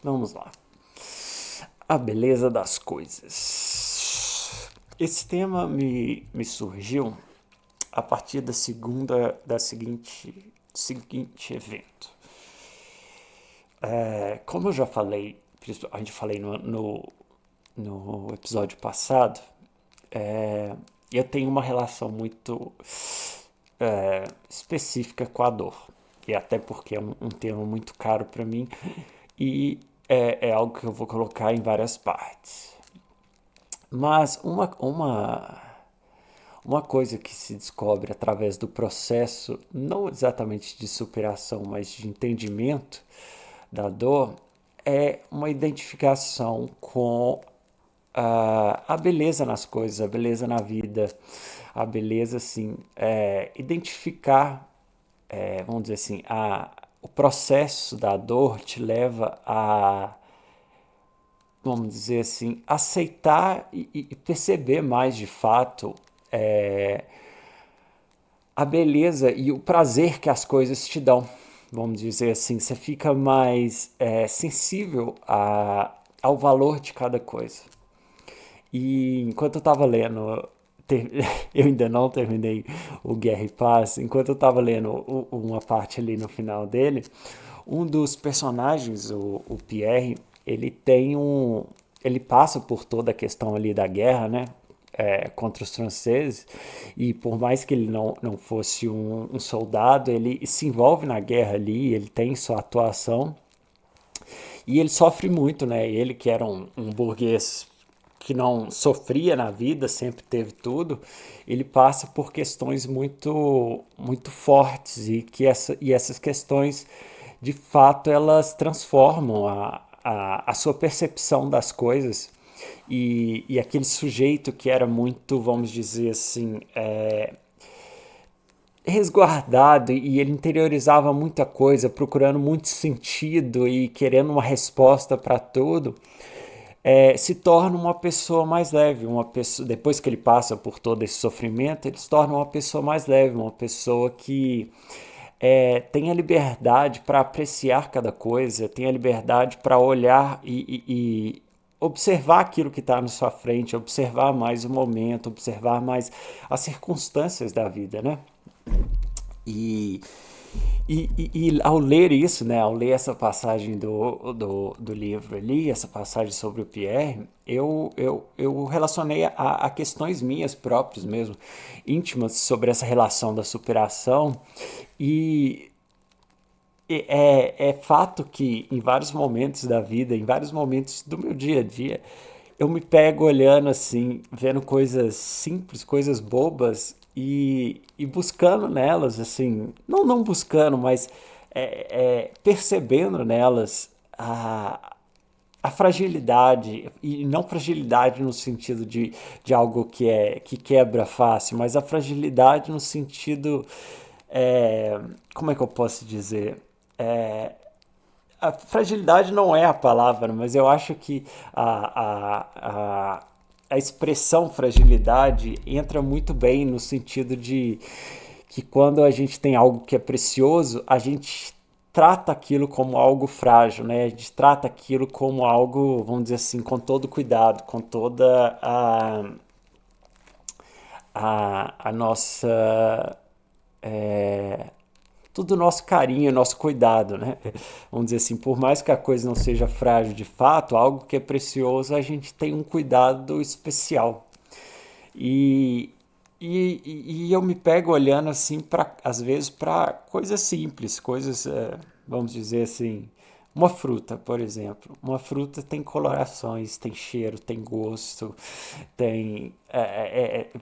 Vamos lá. A beleza das coisas. Esse tema me surgiu a partir da seguinte evento. Como eu já falei, a gente falei no episódio passado, eu tenho uma relação muito específica com a dor. E até porque é um tema muito caro para mim e é algo que eu vou colocar em várias partes. Mas uma coisa que se descobre através do processo, não exatamente de superação, mas de entendimento da dor, é uma identificação com a beleza nas coisas, a beleza na vida, a beleza, assim, identificar, vamos dizer assim, o processo da dor te leva a, vamos dizer assim, aceitar e perceber mais de fato a beleza e o prazer que as coisas te dão. Vamos dizer assim, você fica mais sensível ao valor de cada coisa. E enquanto eu estava lendo, eu ainda não terminei o Guerra e Paz, enquanto eu estava lendo uma parte ali no final dele, um dos personagens, o Pierre, ele passa por toda a questão ali da guerra, né? Contra os franceses, e por mais que ele não fosse um soldado, ele se envolve na guerra ali, ele tem sua atuação, e ele sofre muito, né? Ele que era um burguês que não sofria na vida, sempre teve tudo, ele passa por questões muito fortes e essas questões, de fato, elas transformam a sua percepção das coisas e aquele sujeito que era muito, vamos dizer assim, resguardado e ele interiorizava muita coisa, procurando muito sentido e querendo uma resposta para tudo, se torna uma pessoa mais leve, uma pessoa, depois que ele passa por todo esse sofrimento, ele se torna uma pessoa mais leve, uma pessoa que tem a liberdade para apreciar cada coisa, tem a liberdade para olhar e observar aquilo que está na sua frente, observar mais o momento, observar mais as circunstâncias da vida, né? E, e ao ler isso, né, ao ler essa passagem do livro ali, essa passagem sobre o Pierre, eu relacionei a questões minhas próprias mesmo, íntimas, sobre essa relação da superação. E é fato que em vários momentos da vida, em vários momentos do meu dia a dia, eu me pego olhando assim, vendo coisas simples, coisas bobas e buscando nelas, assim, não buscando, mas percebendo nelas a fragilidade, e não fragilidade no sentido de algo que quebra fácil, mas a fragilidade no sentido, como é que eu posso dizer? É, a fragilidade não é a palavra, mas eu acho que a expressão fragilidade entra muito bem no sentido de que quando a gente tem algo que é precioso, a gente trata aquilo como algo frágil, né? A gente trata aquilo como algo, vamos dizer assim, com todo cuidado, com toda a nossa tudo o nosso carinho, nosso cuidado, né? Vamos dizer assim, por mais que a coisa não seja frágil de fato, algo que é precioso, a gente tem um cuidado especial. E, e eu me pego olhando assim, às vezes, para coisas simples, coisas, vamos dizer assim, uma fruta, por exemplo. Uma fruta tem colorações, tem cheiro, tem gosto, tem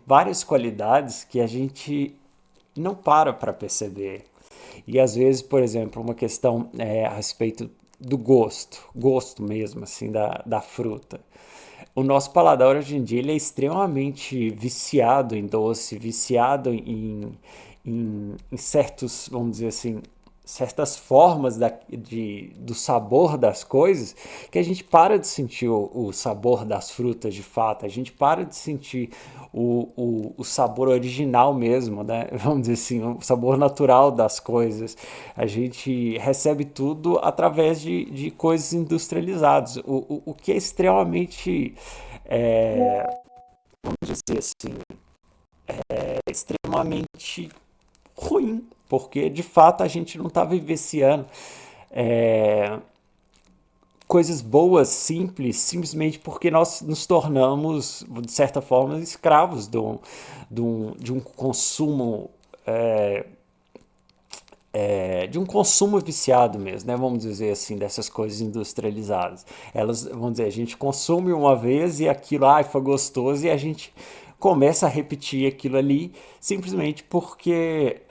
várias qualidades que a gente não para perceber. E às vezes, por exemplo, uma questão a respeito do gosto mesmo, assim, da fruta. O nosso paladar hoje em dia ele é extremamente viciado em doce, viciado em certos, vamos dizer assim, certas formas do sabor das coisas, que a gente para de sentir o sabor das frutas de fato, a gente para de sentir o sabor original mesmo, né? Vamos dizer assim, o sabor natural das coisas. A gente recebe tudo através de coisas industrializadas, o que é extremamente, vamos dizer assim, extremamente ruim, porque de fato a gente não está vivenciando é, coisas boas, simples, simplesmente porque nós nos tornamos, de certa forma, escravos de um consumo de um consumo viciado mesmo, né? Vamos dizer assim, dessas coisas industrializadas. Elas, vamos dizer, a gente consome uma vez e aquilo, foi gostoso e a gente começa a repetir aquilo ali simplesmente porque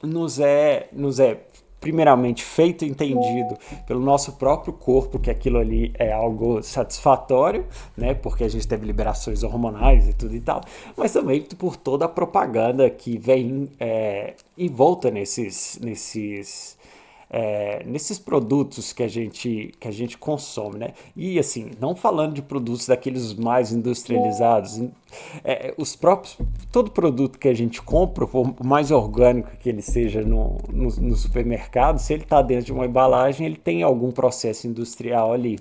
nos é primeiramente feito entendido pelo nosso próprio corpo que aquilo ali é algo satisfatório, né? Porque a gente teve liberações hormonais e tudo e tal, mas também por toda a propaganda que vem envolta nesses produtos que a gente consome, né? E assim, não falando de produtos daqueles mais industrializados, os próprios, todo produto que a gente compra, por mais orgânico que ele seja no supermercado, se ele está dentro de uma embalagem, ele tem algum processo industrial ali.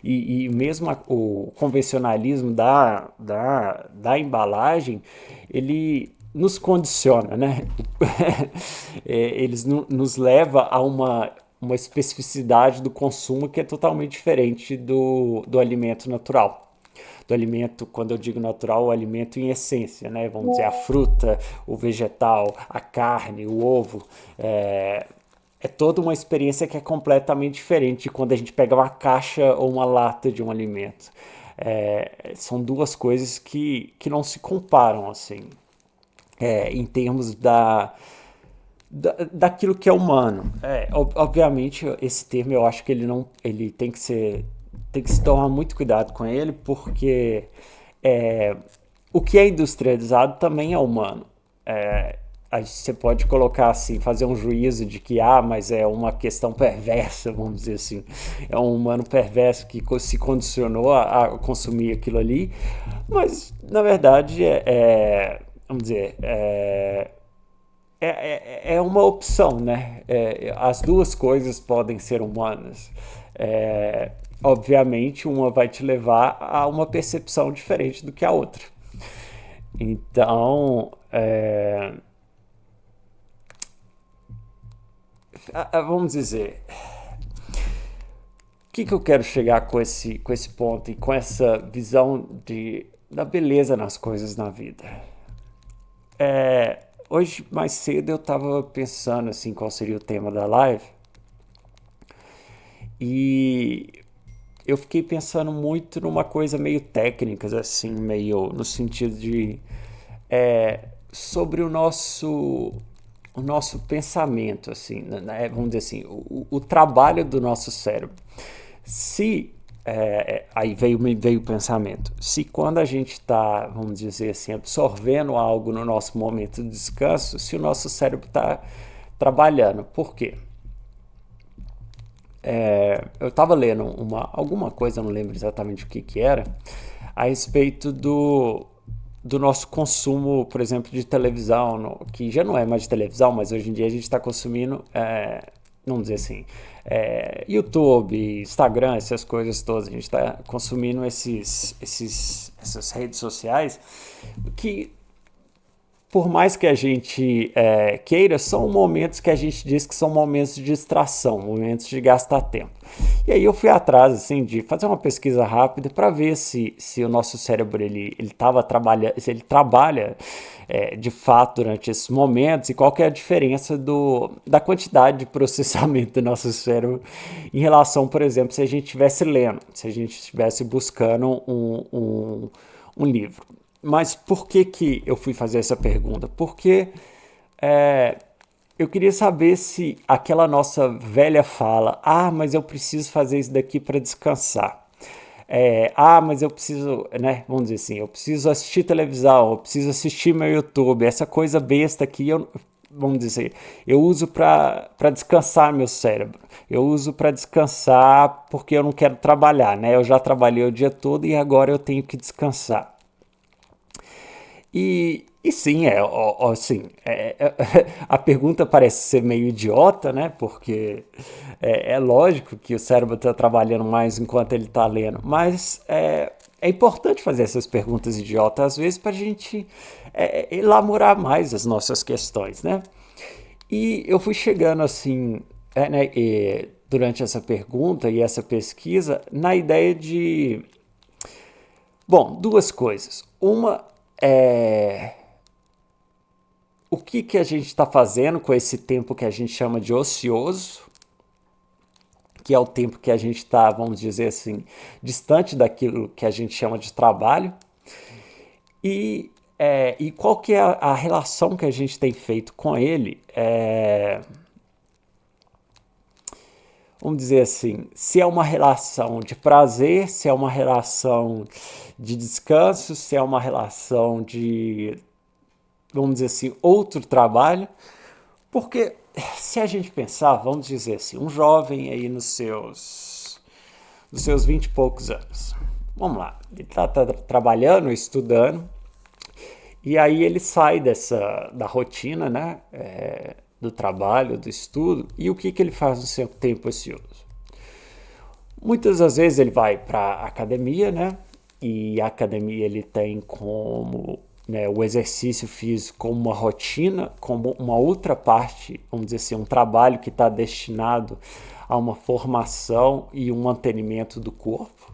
E mesmo o convencionalismo da embalagem, ele nos condiciona, né? Eles nos leva a uma especificidade do consumo que é totalmente diferente do alimento natural. Do alimento, quando eu digo natural, o alimento em essência, né? Vamos dizer, a fruta, o vegetal, a carne, o ovo. É toda uma experiência que é completamente diferente de quando a gente pega uma caixa ou uma lata de um alimento. São duas coisas que não se comparam, assim, em termos daquilo que é humano. Obviamente, esse termo eu acho que ele tem que se tomar muito cuidado com ele, porque o que é industrializado também é humano. Você pode colocar assim, fazer um juízo de que, mas é uma questão perversa, vamos dizer assim. É um humano perverso que se condicionou a consumir aquilo ali, mas na verdade vamos dizer, é uma opção, né? As duas coisas podem ser humanas. Obviamente, uma vai te levar a uma percepção diferente do que a outra. Então, vamos dizer, o que eu quero chegar com esse ponto e com essa visão da beleza nas coisas na vida? Hoje, mais cedo, eu estava pensando assim, qual seria o tema da live. E eu fiquei pensando muito numa coisa meio técnica, assim, meio no sentido de sobre o nosso pensamento, assim, né? Vamos dizer assim, o trabalho do nosso cérebro. Se aí veio o pensamento. Se quando a gente está, vamos dizer assim, absorvendo algo no nosso momento de descanso, se o nosso cérebro está trabalhando. Por quê? Eu estava lendo alguma coisa, não lembro exatamente o que era, a respeito do nosso consumo, por exemplo, de televisão, que já não é mais de televisão, mas hoje em dia a gente está consumindo, vamos dizer assim, YouTube, Instagram, essas coisas todas. A gente está consumindo essas redes sociais que, por mais que a gente queira, são momentos que a gente diz que são momentos de distração, momentos de gastar tempo. E aí eu fui atrás, assim, de fazer uma pesquisa rápida para ver se o nosso cérebro ele se ele trabalha de fato durante esses momentos e qual que é a diferença da quantidade de processamento do nosso cérebro em relação, por exemplo, se a gente estivesse lendo, se a gente estivesse buscando um livro. Mas por que eu fui fazer essa pergunta? Porque eu queria saber se aquela nossa velha fala, mas eu preciso fazer isso daqui para descansar. Mas eu preciso, né? Vamos dizer assim, eu preciso assistir televisão, eu preciso assistir meu YouTube, essa coisa besta aqui, vamos dizer, eu uso para descansar meu cérebro. Eu uso para descansar porque eu não quero trabalhar, né? Eu já trabalhei o dia todo e agora eu tenho que descansar. E sim, assim, a pergunta parece ser meio idiota, né? Porque é lógico que o cérebro está trabalhando mais enquanto ele está lendo, mas é importante fazer essas perguntas idiotas às vezes para a gente elaborar mais as nossas questões, né? E eu fui chegando assim, né, durante essa pergunta e essa pesquisa, na ideia de, bom, duas coisas. Uma é o que, que a gente está fazendo com esse tempo que a gente chama de ocioso, que é o tempo que a gente está, vamos dizer assim, distante daquilo que a gente chama de trabalho, e qual que é a relação que a gente tem feito com ele, vamos dizer assim, se é uma relação de prazer, se é uma relação de descanso, se é uma relação de, vamos dizer assim, outro trabalho, porque se a gente pensar, vamos dizer assim, um jovem aí nos seus 20 e poucos anos, vamos lá, ele está trabalhando, estudando, e aí ele sai da rotina, né, do trabalho, do estudo, e o que ele faz no seu tempo ocioso? Muitas das vezes ele vai para a academia, né, e a academia ele tem como, né, o exercício físico como uma rotina, como uma outra parte, vamos dizer assim, um trabalho que está destinado a uma formação e um mantenimento do corpo,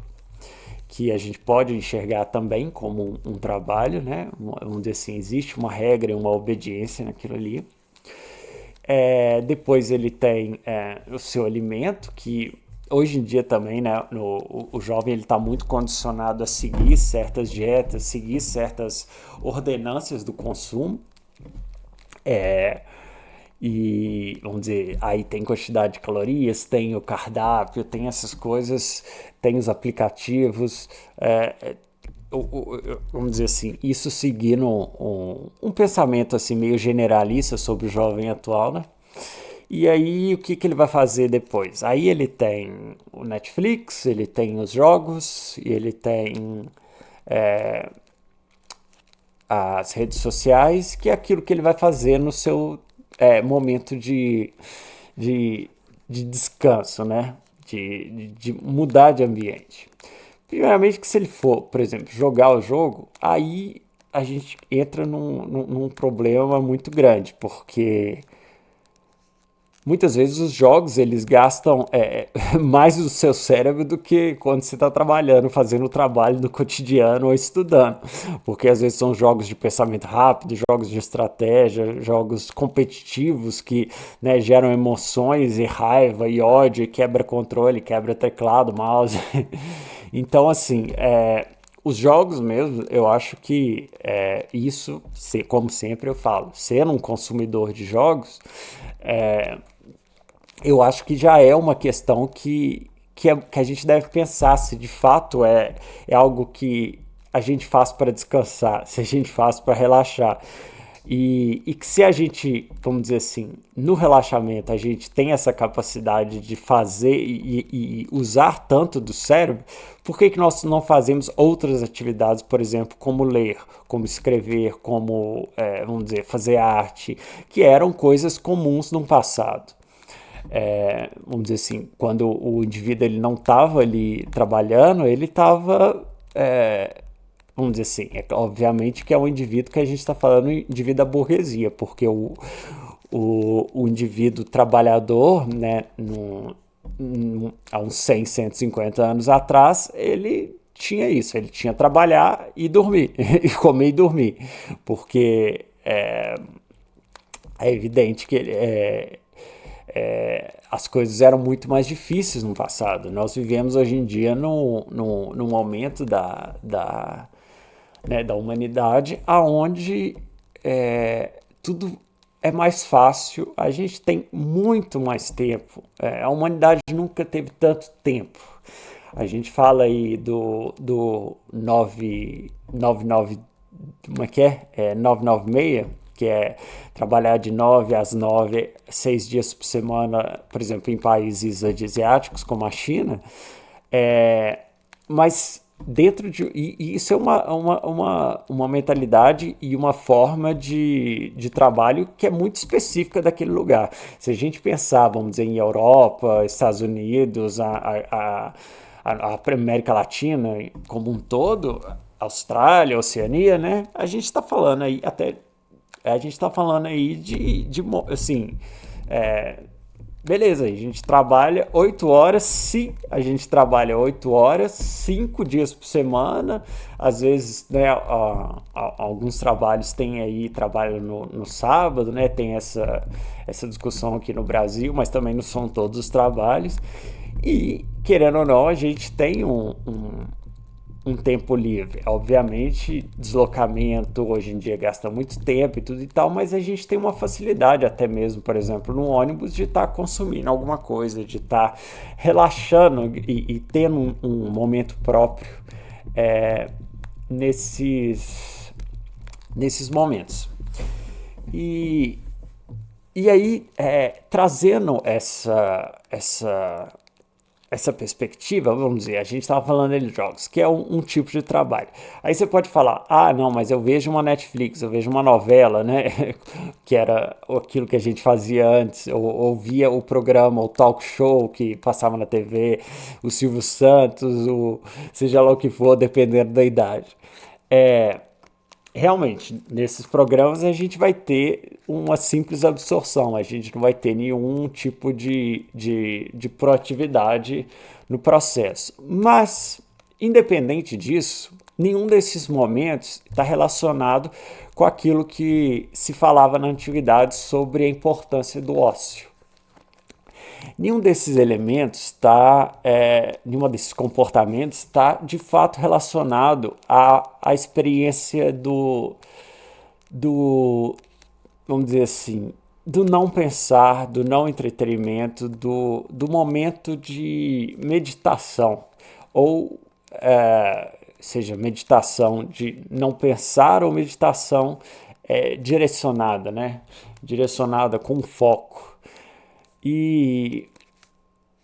que a gente pode enxergar também como um trabalho, né? Vamos dizer assim, existe uma regra e uma obediência naquilo ali. Depois ele tem o seu alimento, que hoje em dia também, né, o jovem ele está muito condicionado a seguir certas dietas, seguir certas ordenâncias do consumo. E vamos dizer, aí tem quantidade de calorias, tem o cardápio, tem essas coisas, tem os aplicativos, vamos dizer assim, isso seguindo um pensamento assim meio generalista sobre o jovem atual, né? E aí o que ele vai fazer depois? Aí ele tem o Netflix, ele tem os jogos, ele tem as redes sociais, que é aquilo que ele vai fazer no seu momento de, de descanso, né? De mudar de ambiente. Primeiramente que se ele for, por exemplo, jogar o jogo, aí a gente entra num problema muito grande, porque muitas vezes os jogos eles gastam mais do seu cérebro do que quando você está trabalhando, fazendo o trabalho do cotidiano ou estudando. Porque às vezes são jogos de pensamento rápido, jogos de estratégia, jogos competitivos que, né, geram emoções e raiva e ódio, e quebra controle, quebra teclado, mouse. Então, assim, os jogos mesmo, eu acho que isso, como sempre eu falo, sendo um consumidor de jogos, eu acho que já é uma questão que a gente deve pensar se de fato é algo que a gente faz para descansar, se a gente faz para relaxar. E que se a gente, vamos dizer assim, no relaxamento a gente tem essa capacidade de fazer e usar tanto do cérebro, por que nós não fazemos outras atividades, por exemplo, como ler, como escrever, como, vamos dizer, fazer arte, que eram coisas comuns no passado? Vamos dizer assim, quando o indivíduo ele não estava ali trabalhando, ele estava, vamos dizer assim, obviamente que é um indivíduo que a gente está falando de da burguesia, porque o indivíduo trabalhador, né, há uns 100, 150 anos atrás, ele tinha isso, ele tinha trabalhar e dormir, e comer e dormir, porque é evidente que as coisas eram muito mais difíceis no passado. Nós vivemos hoje em dia num momento né, da humanidade aonde tudo é mais fácil, a gente tem muito mais tempo. A humanidade nunca teve tanto tempo. A gente fala aí do 999, como é que é? 996, que é trabalhar de 9 às 9, 6 dias por semana, por exemplo, em países asiáticos como a China, mas dentro de. E isso é uma mentalidade e uma forma de trabalho que é muito específica daquele lugar. Se a gente pensar, vamos dizer, em Europa, Estados Unidos, a América Latina como um todo, Austrália, Oceania, né? A gente está falando aí até. A gente está falando aí de assim. Beleza, a gente trabalha 8 horas, se a gente trabalha 8 horas, 5 dias por semana, às vezes, né, alguns trabalhos têm aí trabalho no sábado, né, tem essa discussão aqui no Brasil, mas também não são todos os trabalhos, e querendo ou não, a gente tem um tempo livre. Obviamente, deslocamento hoje em dia gasta muito tempo e tudo e tal, mas a gente tem uma facilidade, até mesmo, por exemplo, no ônibus, de estar consumindo alguma coisa, de estar relaxando e tendo um momento próprio nesses momentos. E aí, trazendo essa perspectiva, vamos dizer, a gente estava falando de jogos, que é um tipo de trabalho. Aí você pode falar, não, mas eu vejo uma Netflix, eu vejo uma novela, né, que era aquilo que a gente fazia antes, ou via o programa, o talk show que passava na TV, o Silvio Santos, seja lá o que for, dependendo da idade. Realmente, nesses programas a gente vai ter uma simples absorção, a gente não vai ter nenhum tipo de proatividade no processo. Mas, independente disso, nenhum desses momentos está relacionado com aquilo que se falava na antiguidade sobre a importância do ócio. Nenhum desses elementos nenhum desses comportamentos está de fato relacionado à experiência vamos dizer assim, do não pensar, do não entretenimento, do momento de meditação, ou seja, meditação de não pensar ou meditação direcionada, né? Direcionada com foco. E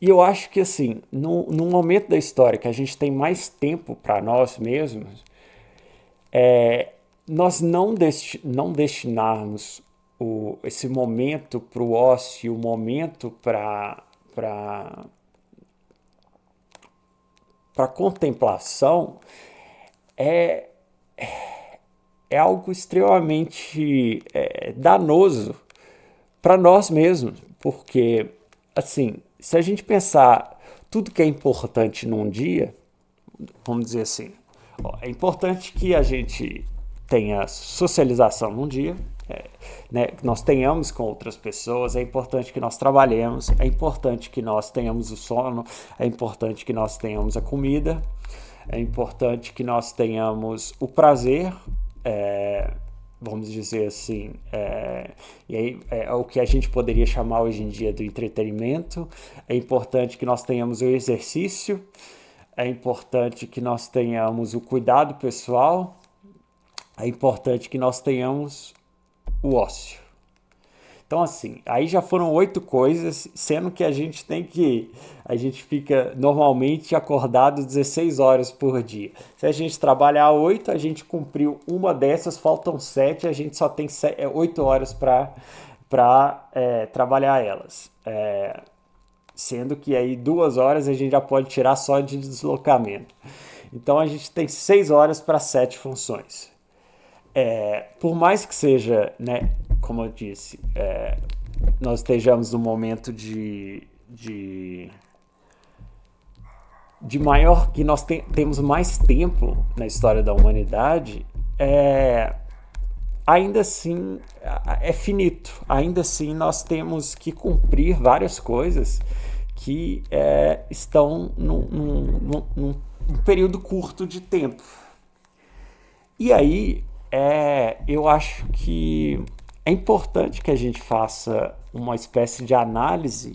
eu acho que assim, num momento da história que a gente tem mais tempo para nós mesmos, nós não destinarmos esse momento para o ócio, o momento para contemplação, é algo extremamente danoso para nós mesmos, porque, assim, se a gente pensar tudo que é importante num dia, vamos dizer assim, é importante que a gente tenha socialização num dia, né, que nós tenhamos com outras pessoas, é importante que nós trabalhemos, é importante que nós tenhamos o sono, é importante que nós tenhamos a comida, é importante que nós tenhamos o prazer, vamos dizer assim, e aí é o que a gente poderia chamar hoje em dia do entretenimento. É importante que nós tenhamos o exercício, é importante que nós tenhamos o cuidado pessoal, é importante que nós tenhamos o ócio. Então, assim, aí já foram 8 coisas, sendo que a gente fica normalmente acordado 16 horas por dia. Se a gente trabalhar 8, a gente cumpriu uma dessas, faltam 7, a gente só tem 8 horas para trabalhar elas. Sendo que aí 2 horas a gente já pode tirar só de deslocamento. Então a gente tem 6 horas para 7 funções. Por mais que seja, né, como eu disse, nós estejamos num momento de maior, que nós temos mais tempo na história da humanidade, ainda assim é finito, ainda assim nós temos que cumprir várias coisas que estão num período curto de tempo. E aí, eu acho que é importante que a gente faça uma espécie de análise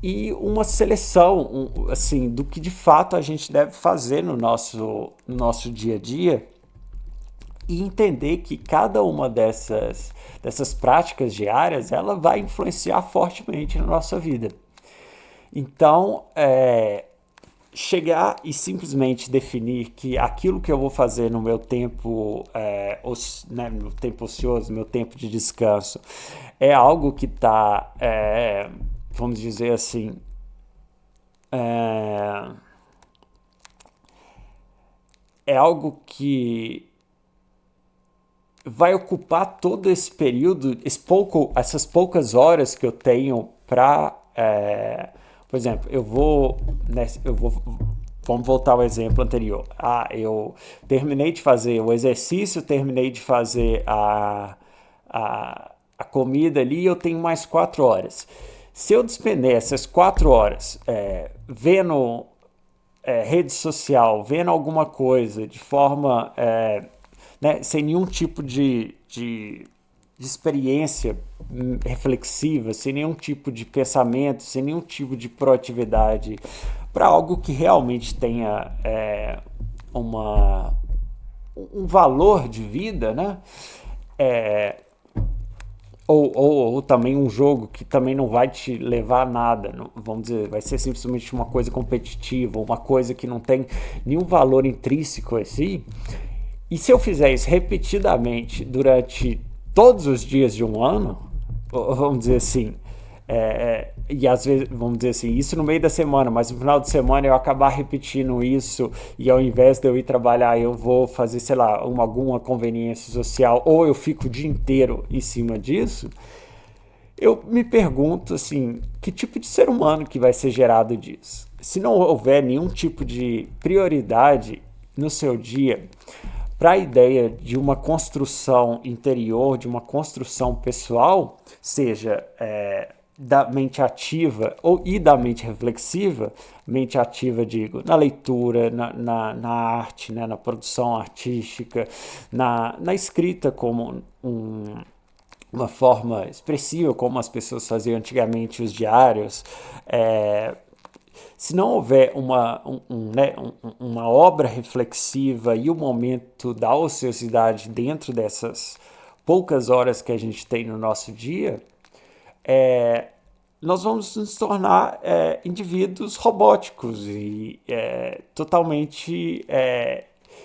e uma seleção, assim, do que de fato a gente deve fazer no nosso dia a dia e entender que cada uma dessas práticas diárias, ela vai influenciar fortemente na nossa vida. Então, chegar e simplesmente definir que aquilo que eu vou fazer no meu tempo, meu tempo ocioso, meu tempo de descanso, é algo que está, vamos dizer assim, é, é algo que vai ocupar todo esse período, essas poucas horas que eu tenho para, por exemplo, vamos voltar ao exemplo anterior. Eu terminei de fazer o exercício, terminei de fazer a comida ali, e eu tenho mais 4 horas. Se eu despender essas 4 horas vendo rede social, vendo alguma coisa de forma, né, sem nenhum tipo de experiência reflexiva, sem nenhum tipo de pensamento, sem nenhum tipo de proatividade, para algo que realmente tenha um valor de vida, né? É, ou também um jogo que também não vai te levar a nada, vamos dizer, vai ser simplesmente uma coisa competitiva, uma coisa que não tem nenhum valor intrínseco assim. E se eu fizer isso repetidamente durante todos os dias de um ano, vamos dizer assim, e às vezes, vamos dizer assim, isso no meio da semana, mas no final de semana eu acabar repetindo isso e ao invés de eu ir trabalhar, eu vou fazer, sei lá, alguma conveniência social ou eu fico o dia inteiro em cima disso, eu me pergunto assim, que tipo de ser humano que vai ser gerado disso? Se não houver nenhum tipo de prioridade no seu dia para a ideia de uma construção interior, de uma construção pessoal, seja da mente ativa e da mente reflexiva, mente ativa, digo, na leitura, na arte, né, na produção artística, na escrita como uma forma expressiva, como as pessoas faziam antigamente os diários. Se não houver uma obra reflexiva e o momento da ociosidade dentro dessas poucas horas que a gente tem no nosso dia, nós vamos nos tornar indivíduos robóticos e totalmente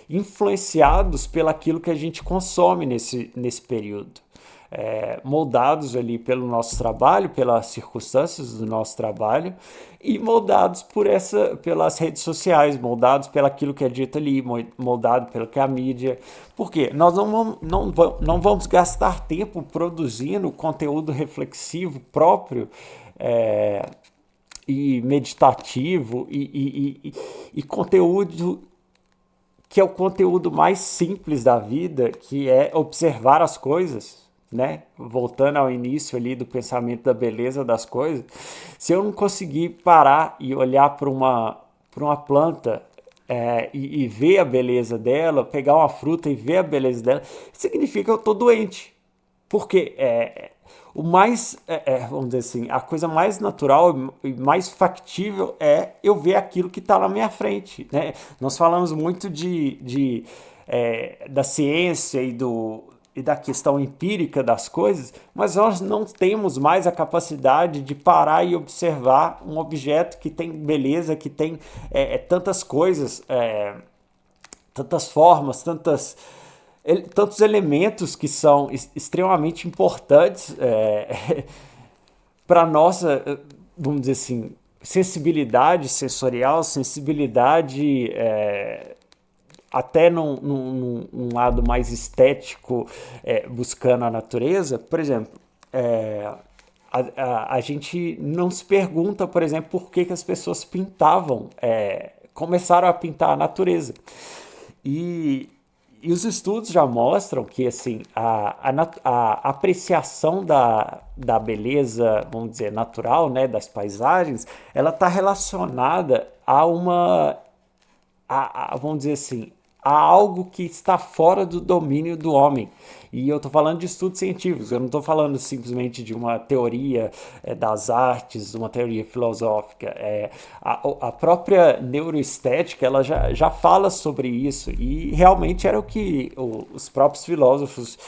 influenciados pelaquilo que a gente consome nesse período. Moldados ali pelo nosso trabalho, pelas circunstâncias do nosso trabalho e moldados pelas redes sociais, moldados pelaquilo que é dito ali, moldado pelo que é a mídia. Por quê? Nós não vamos gastar tempo produzindo conteúdo reflexivo próprio e meditativo e conteúdo que é o conteúdo mais simples da vida, que é observar as coisas, né? Voltando ao início ali do pensamento da beleza das coisas, se eu não conseguir parar e olhar para uma planta e ver a beleza dela, pegar uma fruta e ver a beleza dela, significa que eu estou doente. Porque vamos dizer assim, a coisa mais natural e mais factível é eu ver aquilo que está na minha frente, né? Nós falamos muito da ciência e da questão empírica das coisas, mas nós não temos mais a capacidade de parar e observar um objeto que tem beleza, que tem tantas coisas, tantas formas, tantos elementos que são extremamente importantes para a nossa, vamos dizer assim, sensibilidade sensorial, sensibilidade até num lado mais estético, buscando a natureza. Por exemplo, a gente não se pergunta, por exemplo, por que as pessoas começaram a pintar a natureza. E os estudos já mostram que assim, a apreciação da beleza, vamos dizer, natural, né, das paisagens, ela está relacionada vamos dizer assim, a algo que está fora do domínio do homem. E eu estou falando de estudos científicos, eu não estou falando simplesmente de uma teoria das artes, uma teoria filosófica. A própria neuroestética ela já fala sobre isso, e realmente era o que os próprios filósofos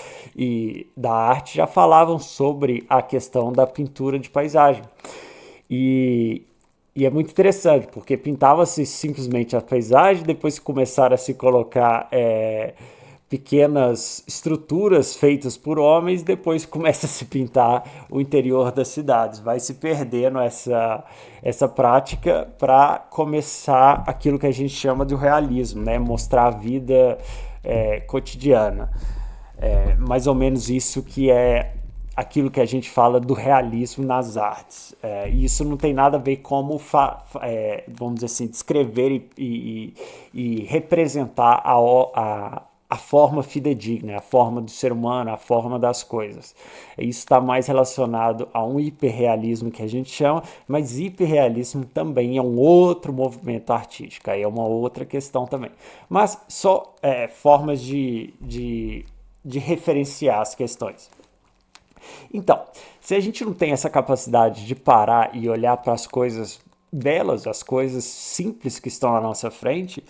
da arte já falavam sobre a questão da pintura de paisagem. E, e é muito interessante, porque pintava-se simplesmente a paisagem, depois começaram a se colocar pequenas estruturas feitas por homens, depois começa a se pintar o interior das cidades. Vai se perdendo essa prática para começar aquilo que a gente chama de realismo, né? Mostrar a vida cotidiana. Mais ou menos isso que é aquilo que a gente fala do realismo nas artes. E isso não tem nada a ver como, vamos dizer assim, descrever e representar a forma fidedigna, a forma do ser humano, a forma das coisas. Isso está mais relacionado a um hiperrealismo que a gente chama, mas hiperrealismo também é um outro movimento artístico, aí é uma outra questão também. Mas só formas de referenciar as questões. Então, se a gente não tem essa capacidade de parar e olhar para as coisas belas, as coisas simples que estão à nossa frente,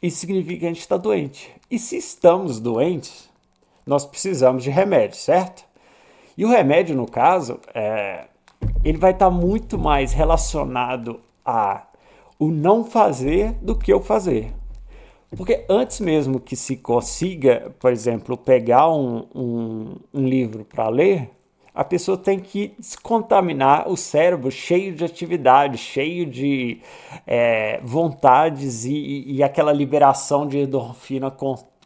isso significa que a gente está doente. E se estamos doentes, nós precisamos de remédio, certo? E o remédio, no caso, ele vai estar muito mais relacionado a o não fazer do que o fazer. Porque antes mesmo que se consiga, por exemplo, pegar um livro para ler, a pessoa tem que descontaminar o cérebro cheio de atividade, cheio de vontades e aquela liberação de endorfina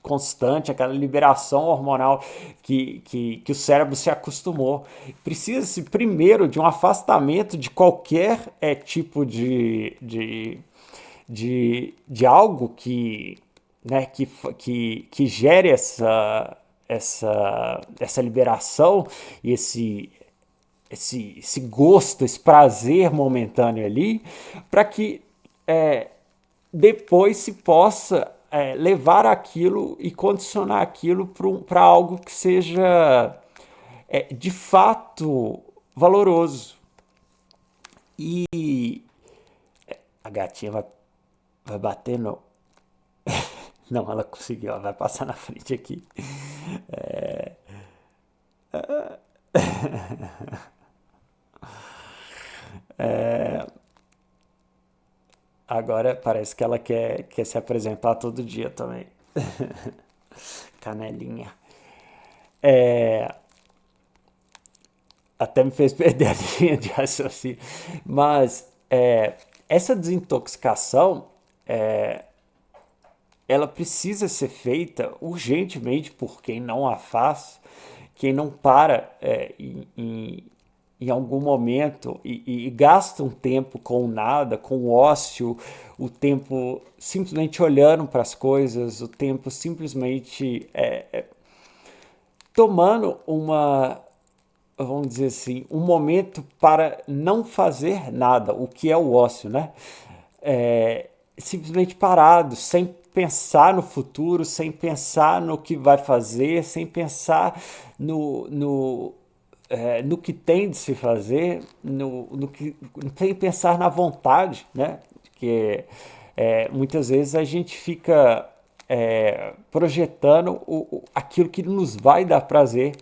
constante, aquela liberação hormonal que o cérebro se acostumou. Precisa-se primeiro de um afastamento de qualquer tipo de algo que gere essa liberação e esse gosto, esse prazer momentâneo ali, para que depois se possa levar aquilo e condicionar aquilo para algo que seja de fato valoroso. E a gatinha vai bater no. Não, ela conseguiu, ela vai passar na frente aqui. Agora parece que ela quer se apresentar todo dia também. Canelinha. Até me fez perder a linha de raciocínio. Mas essa desintoxicação ela precisa ser feita urgentemente por quem não a faz, quem não para em algum momento e gasta um tempo com nada, com o ócio, o tempo simplesmente olhando para as coisas, o tempo simplesmente tomando vamos dizer assim, um momento para não fazer nada, o que é o ócio, né? Simplesmente parado, sem pensar no futuro, sem pensar no que vai fazer, sem pensar no que tem de se fazer, sem pensar na vontade, né? Porque muitas vezes a gente fica projetando aquilo que nos vai dar prazer,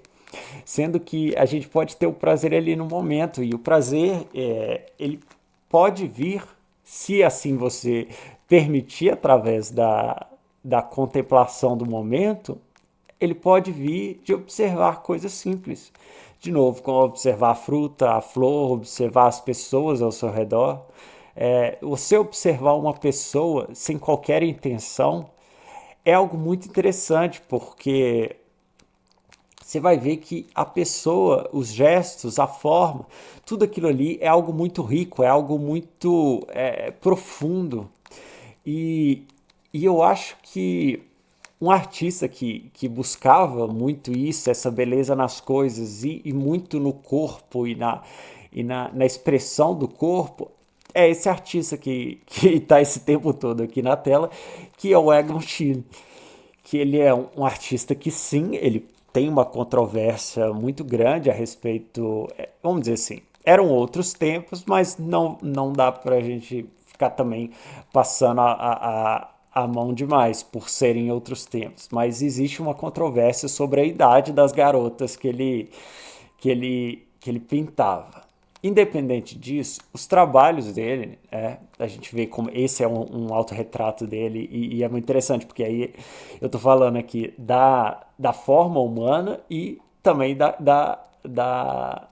sendo que a gente pode ter o prazer ali no momento, e o prazer ele pode vir, se assim você permitir através da contemplação do momento, ele pode vir de observar coisas simples. De novo, como observar a fruta, a flor, observar as pessoas ao seu redor. Você observar uma pessoa sem qualquer intenção é algo muito interessante, porque você vai ver que a pessoa, os gestos, a forma, tudo aquilo ali é algo muito rico, é algo muito profundo. E eu acho que um artista que buscava muito isso, essa beleza nas coisas e muito no corpo e na expressão do corpo, é esse artista que tá esse tempo todo aqui na tela, que é o Egon Schiele, que ele é um artista que sim, ele tem uma controvérsia muito grande a respeito, vamos dizer assim, eram outros tempos, mas não dá pra gente ficar também passando a mão demais por serem outros tempos. Mas existe uma controvérsia sobre a idade das garotas que ele pintava. Independente disso, os trabalhos dele, a gente vê como esse é um autorretrato dele e é muito interessante, porque aí eu tô falando aqui da forma humana e também da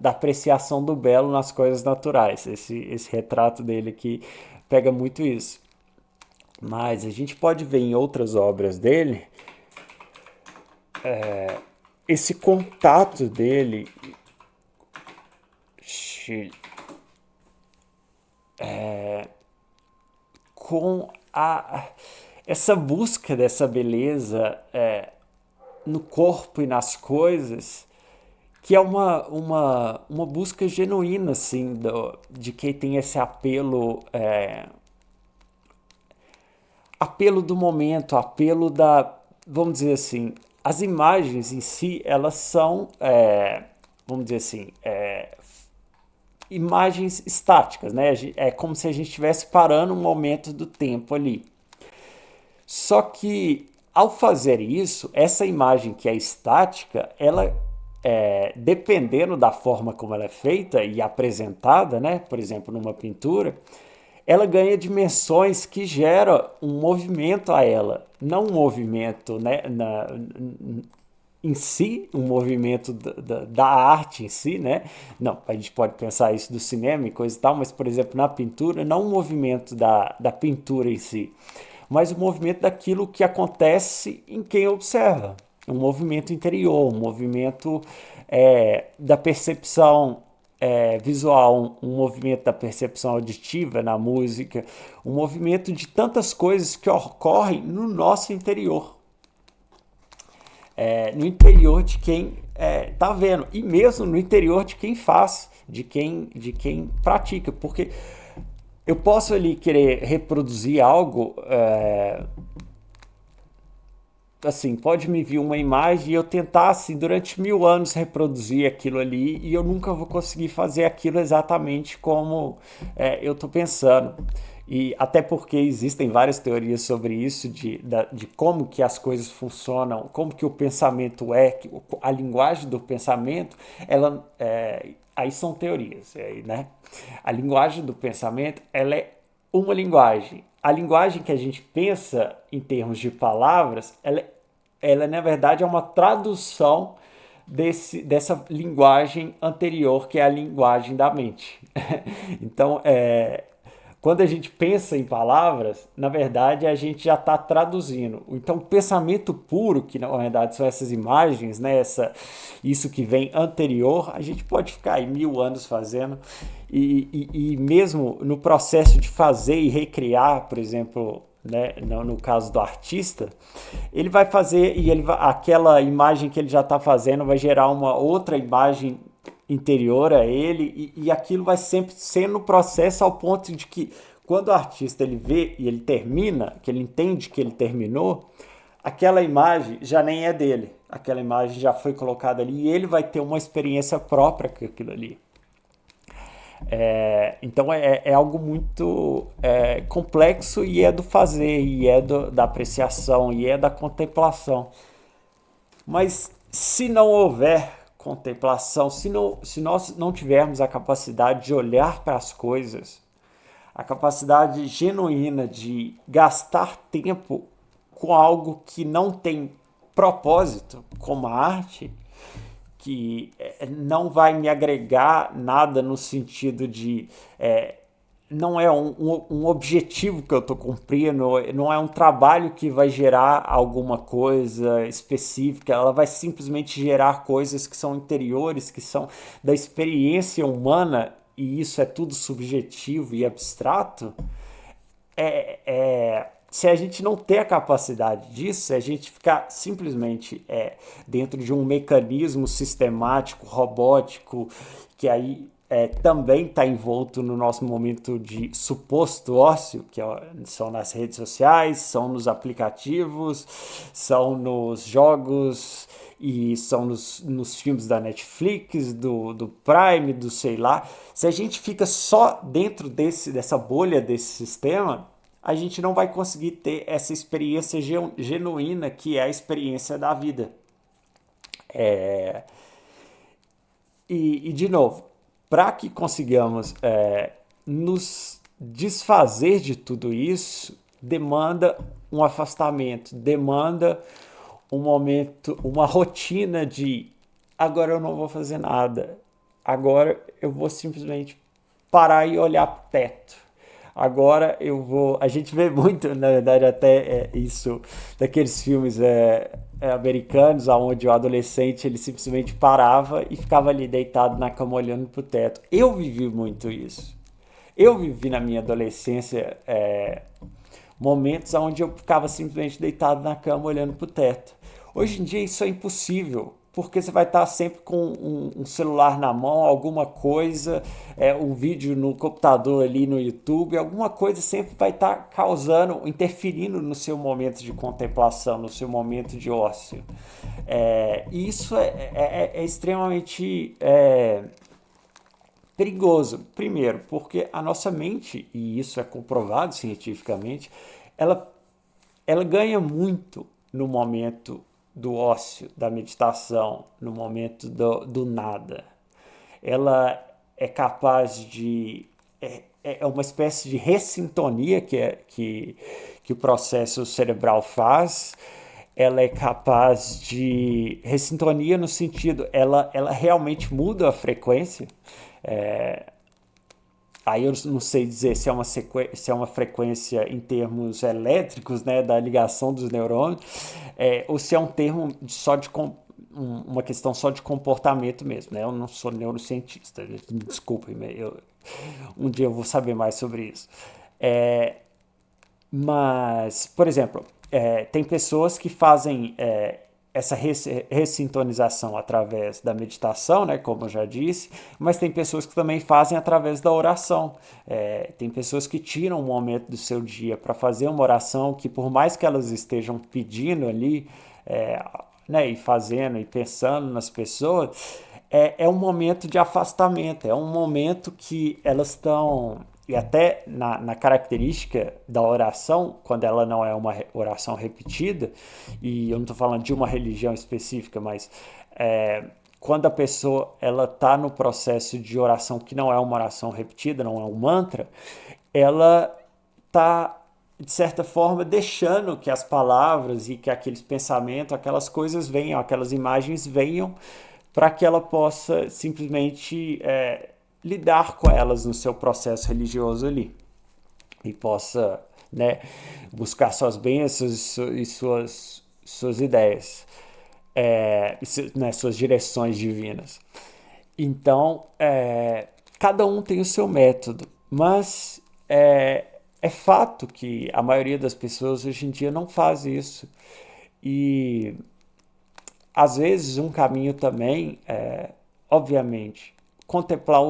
apreciação do belo nas coisas naturais. Esse retrato dele aqui pega muito isso. Mas a gente pode ver em outras obras dele esse contato dele com essa busca dessa beleza no corpo e nas coisas, que é uma busca genuína, assim, de quem tem esse apelo do momento, apelo vamos dizer assim, as imagens em si, elas são, vamos dizer assim, imagens estáticas, né? É como se a gente estivesse parando um momento do tempo ali. Só que ao fazer isso, essa imagem que é estática, ela dependendo da forma como ela é feita e apresentada, né? Por exemplo, numa pintura, ela ganha dimensões que gera um movimento a ela, não um movimento, né, em si, um movimento da arte em si, né? Não, a gente pode pensar isso do cinema e coisa e tal, mas, por exemplo, na pintura, não um movimento da pintura em si, mas o movimento daquilo que acontece em quem observa. Um movimento interior, um movimento da percepção visual, um movimento da percepção auditiva na música, um movimento de tantas coisas que ocorrem no nosso interior. No interior de quem tá vendo, e mesmo no interior de quem faz, de quem pratica, porque eu posso ali querer reproduzir algo, assim, pode me vir uma imagem e eu tentar, assim, durante 1000 anos reproduzir aquilo ali e eu nunca vou conseguir fazer aquilo exatamente como eu estou pensando. E até porque existem várias teorias sobre isso, de como que as coisas funcionam, como que o pensamento a linguagem do pensamento, aí são teorias, né? A linguagem do pensamento, ela é uma linguagem. A linguagem que a gente pensa em termos de palavras, ela na verdade é uma tradução dessa linguagem anterior, que é a linguagem da mente. Então, quando a gente pensa em palavras, na verdade a gente já está traduzindo. Então, o pensamento puro, que na verdade são essas imagens, né, isso que vem anterior, a gente pode ficar aí 1000 anos fazendo. E mesmo no processo de fazer e recriar, por exemplo, né, no caso do artista, ele vai fazer aquela imagem que ele já está fazendo vai gerar uma outra imagem interior a ele e aquilo vai sempre sendo no processo ao ponto de que quando o artista ele vê e ele termina, que ele entende que ele terminou, aquela imagem já nem é dele, aquela imagem já foi colocada ali e ele vai ter uma experiência própria com aquilo ali. Então é algo muito complexo e é do fazer, e é da apreciação, e é da contemplação. Mas se não houver contemplação, se nós não tivermos a capacidade de olhar para as coisas, a capacidade genuína de gastar tempo com algo que não tem propósito, como a arte, que não vai me agregar nada no sentido de não é um objetivo que eu estou cumprindo, não é um trabalho que vai gerar alguma coisa específica, ela vai simplesmente gerar coisas que são interiores, que são da experiência humana, e isso é tudo subjetivo e abstrato. Se a gente não ter a capacidade disso, se a gente ficar simplesmente dentro de um mecanismo sistemático, robótico, que aí também está envolto no nosso momento de suposto ócio, que são nas redes sociais, são nos aplicativos, são nos jogos e são nos filmes da Netflix, do Prime, do sei lá. Se a gente fica só dentro dessa bolha desse sistema, a gente não vai conseguir ter essa experiência genuína que é a experiência da vida. É, de novo, para que consigamos nos desfazer de tudo isso, demanda um afastamento, demanda um momento, uma rotina de agora eu não vou fazer nada, agora eu vou simplesmente parar e olhar para o teto. Agora eu vou. A gente vê muito, na verdade, até isso daqueles filmes americanos, onde o adolescente ele simplesmente parava e ficava ali deitado na cama olhando pro teto. Eu vivi muito isso. Eu vivi na minha adolescência momentos onde eu ficava simplesmente deitado na cama olhando pro teto. Hoje em dia isso é impossível, porque você vai estar sempre com um celular na mão, alguma coisa, um vídeo no computador ali no YouTube, alguma coisa sempre vai estar causando, interferindo no seu momento de contemplação, no seu momento de ócio. E isso é extremamente perigoso. Primeiro, porque a nossa mente, e isso é comprovado cientificamente, ela ganha muito no momento do ócio, da meditação, no momento do nada. Ela é capaz de. É uma espécie de ressintonia que o processo cerebral faz. Ela é capaz de. Ressintonia no sentido, ela realmente muda a frequência. Aí eu não sei dizer se é uma frequência em termos elétricos, né, da ligação dos neurônios, ou se é um termo só de uma questão só de comportamento mesmo, né? Eu não sou neurocientista, me desculpem, um dia eu vou saber mais sobre isso. Mas, por exemplo, tem pessoas que fazem essa ressintonização através da meditação, né, como eu já disse, mas tem pessoas que também fazem através da oração. Tem pessoas que tiram um momento do seu dia para fazer uma oração que, por mais que elas estejam pedindo ali, né, e fazendo e pensando nas pessoas, é um momento de afastamento, é um momento que elas estão. E até na característica da oração, quando ela não é uma oração repetida, e eu não estou falando de uma religião específica, mas quando a pessoa ela está no processo de oração que não é uma oração repetida, não é um mantra, ela está, de certa forma, deixando que as palavras e que aqueles pensamentos, aquelas coisas venham, aquelas imagens venham, para que ela possa simplesmente lidar com elas no seu processo religioso ali e possa, né, buscar suas bênçãos e suas ideias, né, suas direções divinas. Então, cada um tem o seu método, mas é fato que a maioria das pessoas hoje em dia não faz isso. E às vezes um caminho também obviamente, contemplar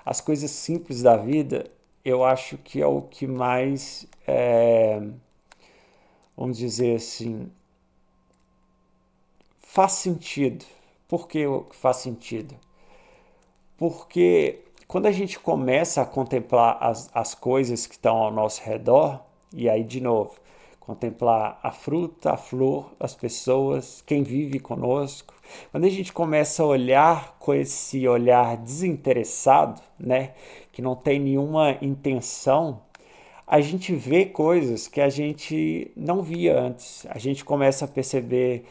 as coisas simples da vida, eu acho que é o que mais, vamos dizer assim, faz sentido. Por que faz sentido? Porque quando a gente começa a contemplar as coisas que estão ao nosso redor, e aí de novo, contemplar a fruta, a flor, as pessoas, quem vive conosco. Quando a gente começa a olhar com esse olhar desinteressado, né, que não tem nenhuma intenção, a gente vê coisas que a gente não via antes. A gente começa a perceber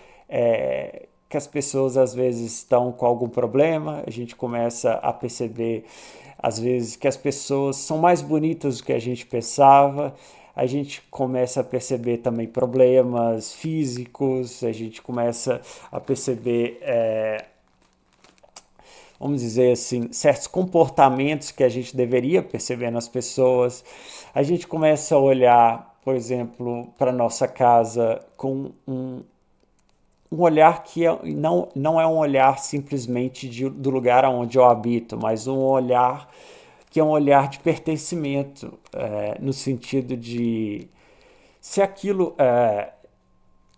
que as pessoas às vezes estão com algum problema, a gente começa a perceber às vezes que as pessoas são mais bonitas do que a gente pensava, a gente começa a perceber também problemas físicos, a gente começa a perceber, vamos dizer assim, certos comportamentos que a gente deveria perceber nas pessoas. A gente começa a olhar, por exemplo, para nossa casa com um olhar que não é um olhar simplesmente do lugar onde eu habito, mas um olhar que é um olhar de pertencimento, no sentido de se aquilo,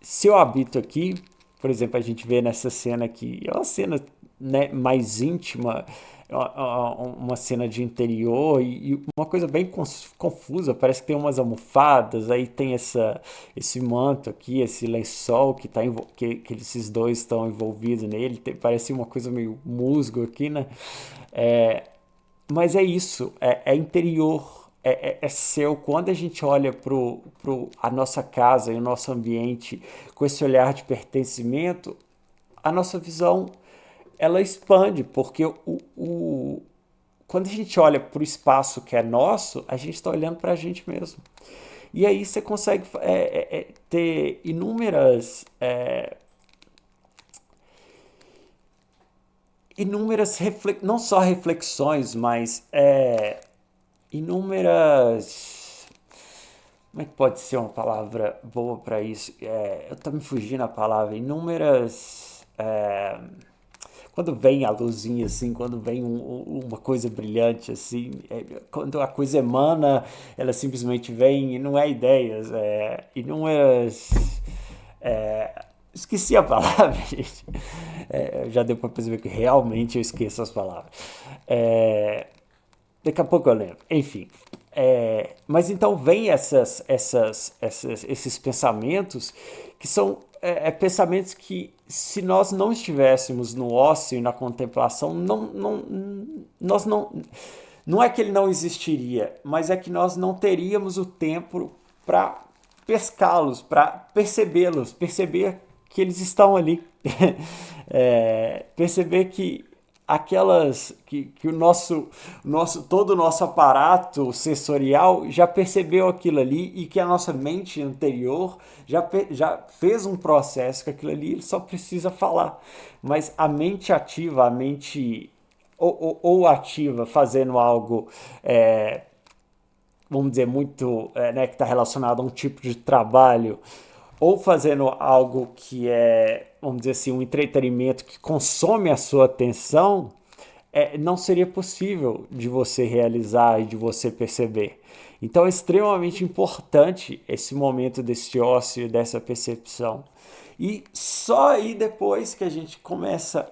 se eu habito aqui, por exemplo, a gente vê nessa cena aqui, é uma cena, né, mais íntima, uma cena de interior e uma coisa bem confusa, parece que tem umas almofadas, aí tem esse manto aqui, esse lençol que esses dois estão envolvidos nele, parece uma coisa meio musgo aqui, né? É, mas é isso, é interior, é seu. Quando a gente olha a nossa casa e o nosso ambiente com esse olhar de pertencimento, a nossa visão ela expande, porque quando a gente olha para o espaço que é nosso, a gente está olhando para a gente mesmo. E aí você consegue ter inúmeras não só reflexões, mas inúmeras. Como é que pode ser uma palavra boa para isso? Eu tô me fugindo a palavra. Inúmeras. Quando vem a luzinha assim, quando vem uma coisa brilhante assim, quando a coisa emana, ela simplesmente vem e não é ideias, inúmeras. Esqueci a palavra, gente. Já deu para perceber que realmente eu esqueço as palavras. É, Daqui a pouco eu lembro. Enfim. Mas então vem esses pensamentos que são pensamentos que, se nós não estivéssemos no ócio e na contemplação, nós não é que ele não existiria, mas é que nós não teríamos o tempo para pescá-los, para percebê-los, perceber que eles estão ali. Perceber que que todo o nosso aparato sensorial já percebeu aquilo ali e que a nossa mente anterior já fez um processo que aquilo ali ele só precisa falar. Mas a mente ativa, a mente ou ativa fazendo algo, vamos dizer, muito, né, que está relacionado a um tipo de trabalho, ou fazendo algo que é, vamos dizer assim, um entretenimento que consome a sua atenção, não seria possível de você realizar e de você perceber. Então é extremamente importante esse momento desse ócio, dessa percepção. E só aí depois que a gente começa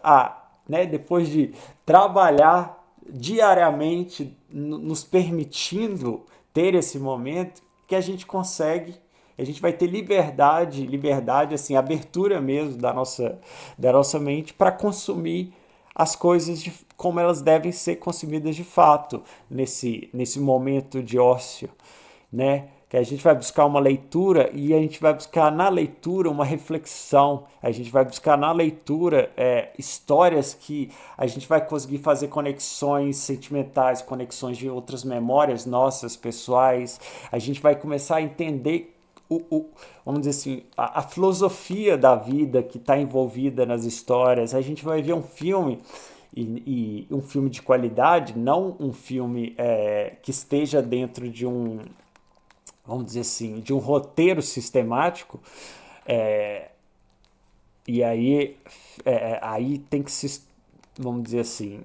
né, depois de trabalhar diariamente, nos permitindo ter esse momento, que a gente vai ter liberdade assim, abertura mesmo da nossa mente para consumir as coisas como elas devem ser consumidas de fato nesse momento de ócio, né? Que a gente vai buscar uma leitura e a gente vai buscar na leitura uma reflexão, a gente vai buscar na leitura histórias que a gente vai conseguir fazer conexões sentimentais, conexões de outras memórias nossas, pessoais, a gente vai começar a entender vamos dizer assim, a filosofia da vida que está envolvida nas histórias. A gente vai ver um filme e um filme de qualidade, não um filme que esteja dentro de vamos dizer assim, de um roteiro sistemático. E aí tem que se, vamos dizer assim,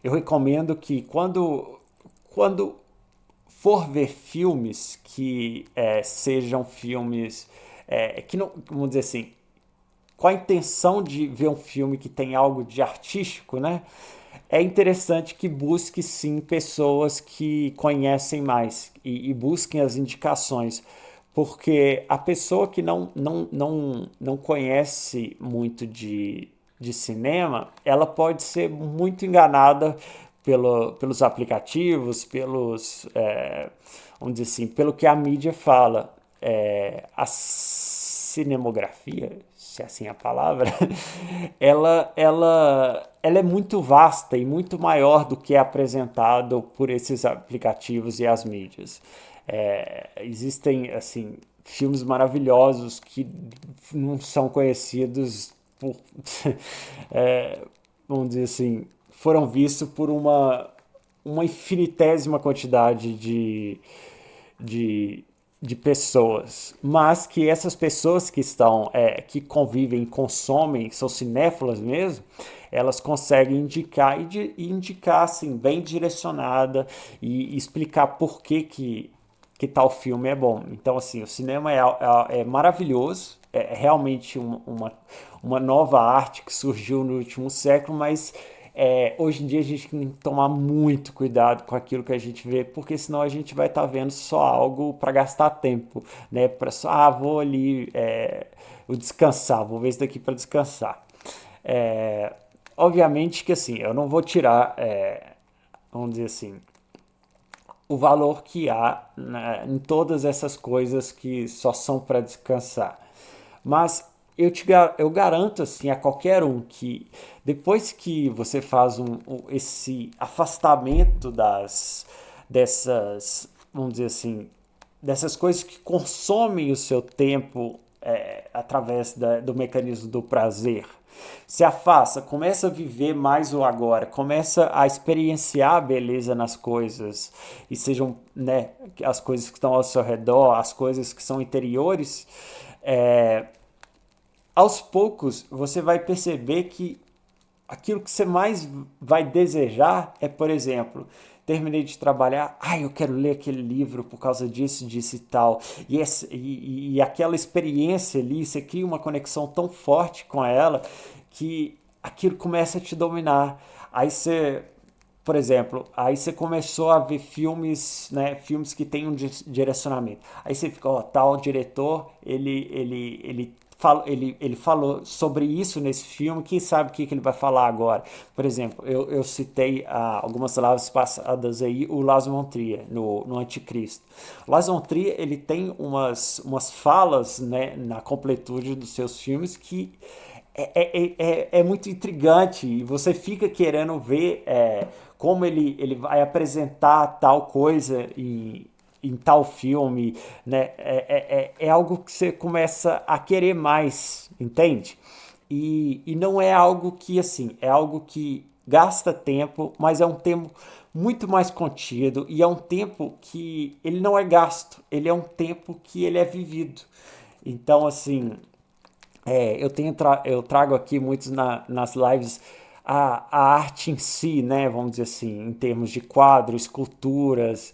eu recomendo que quando for ver filmes que sejam filmes que não, vamos dizer assim, com a intenção de ver um filme que tem algo de artístico, né? É interessante que busque sim pessoas que conhecem mais e busquem as indicações, porque a pessoa que não conhece muito de cinema, ela pode ser muito enganada pelos aplicativos, vamos dizer assim, pelo que a mídia fala. A cinemografia, se é assim a palavra, ela é muito vasta e muito maior do que é apresentado por esses aplicativos e as mídias. Existem, assim, filmes maravilhosos que não são conhecidos por, vamos dizer assim, foram vistos por uma infinitésima quantidade de de pessoas, mas que essas pessoas que estão, que convivem, consomem, são cinéfilas mesmo, elas conseguem indicar e indicar assim, bem direcionada e explicar por que tal filme é bom. Então, assim, o cinema é maravilhoso, é realmente uma nova arte que surgiu no último século, mas hoje em dia a gente tem que tomar muito cuidado com aquilo que a gente vê, porque senão a gente vai estar vendo só algo para gastar tempo, né? Para só, vou ali, vou descansar, vou ver isso daqui para descansar. É, obviamente que assim, eu não vou tirar, vamos dizer assim, o valor que há, né, em todas essas coisas que só são para descansar. Mas eu garanto assim a qualquer um que depois que você faz esse afastamento dessas, vamos dizer assim, dessas coisas que consomem o seu tempo através do mecanismo do prazer. Se afasta, começa a viver mais o agora, começa a experienciar a beleza nas coisas, e sejam, né, as coisas que estão ao seu redor, as coisas que são interiores. é, Aos poucos você vai perceber que aquilo que você mais vai desejar é, por exemplo, terminei de trabalhar, eu quero ler aquele livro por causa disso, disso e tal. E aquela experiência ali, você cria uma conexão tão forte com ela que aquilo começa a te dominar. Aí você, por exemplo, aí você começou a ver filmes, né, filmes que têm um direcionamento. Aí você fica, tal diretor, ele falou sobre isso nesse filme, quem sabe o que ele vai falar agora. Por exemplo, eu citei algumas palavras passadas aí, o Lars von Trier, no Anticristo. O Lars von Trier, ele tem umas falas, né, na completude dos seus filmes que é muito intrigante e você fica querendo ver como ele vai apresentar tal coisa em tal filme, né? É algo que você começa a querer mais, entende? E não é algo que, assim, é algo que gasta tempo, mas é um tempo muito mais contido e é um tempo que ele não é gasto, ele é um tempo que ele é vivido. Então, assim, eu trago aqui muitos nas lives a arte em si, né? Vamos dizer assim, em termos de quadro, esculturas.